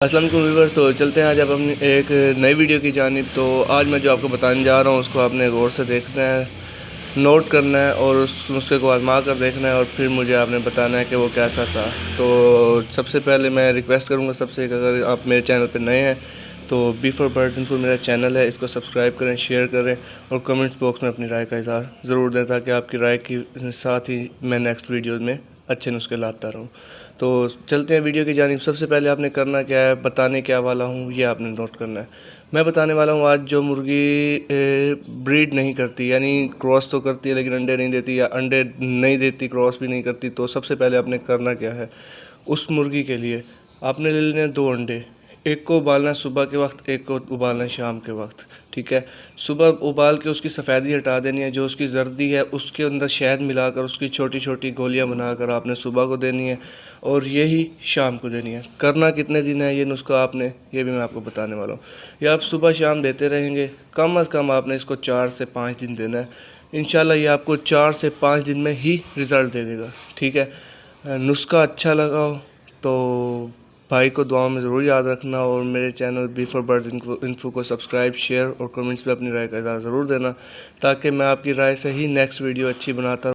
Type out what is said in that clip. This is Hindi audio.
अस्सलाम वालेकुम व्यूअर्स। तो चलते हैं आज आप अपनी एक नई वीडियो की जानिब। तो आज मैं जो आपको बताने जा रहा हूँ उसको आपने गौर से देखना है, नोट करना है और उस नुस्खे को आजमा कर देखना है और फिर मुझे आपने बताना है कि वो कैसा था। तो सबसे पहले मैं रिक्वेस्ट करूँगा सबसे कि अगर आप मेरे चैनल पर नए हैं तो बी फॉर बर्ड्स इन्फो मेरा चैनल है, इसको सब्सक्राइब करें, शेयर करें और कमेंट्स बॉक्स में अपनी राय का इज़हार ज़रूर दें ताकि आपकी राय के साथ ही मैं नेक्स्ट वीडियो में अच्छे नुस्खे लाता रहूँ। तो चलते हैं वीडियो की जानिब। सबसे पहले आपने करना क्या है, बताने क्या वाला हूँ ये आपने नोट करना है। मैं बताने वाला हूँ आज जो मुर्गी ब्रीड नहीं करती, यानी क्रॉस तो करती है लेकिन अंडे नहीं देती, या अंडे नहीं देती क्रॉस भी नहीं करती। तो सबसे पहले आपने करना क्या है, उस मुर्गी के लिए आपने ले लेने 2 अंडे। एक को उबालना है सुबह के वक्त, एक को उबालना है शाम के वक्त। ठीक है, सुबह उबाल के उसकी सफ़ेदी हटा देनी है, जो उसकी जर्दी है उसके अंदर शहद मिलाकर उसकी छोटी छोटी गोलियां बनाकर आपने सुबह को देनी है और यही शाम को देनी है। करना कितने दिन है ये नुस्खा आपने, ये भी मैं आपको बताने वाला हूँ। ये आप सुबह शाम देते रहेंगे, कम अज़ कम आपने इसको 4 से 5 दिन देना है। इंशाल्लाह ये आपको 4 से 5 दिन में ही रिज़ल्ट दे देगा। ठीक है, नुस्खा अच्छा लगा हो तो भाई को दुआओं में ज़रूर याद रखना और मेरे channel B for birds info को सब्सक्राइब, शेयर और कमेंट्स में अपनी राय का इज़हार ज़रूर देना ताकि मैं आपकी राय से ही नेक्स्ट वीडियो अच्छी बनाता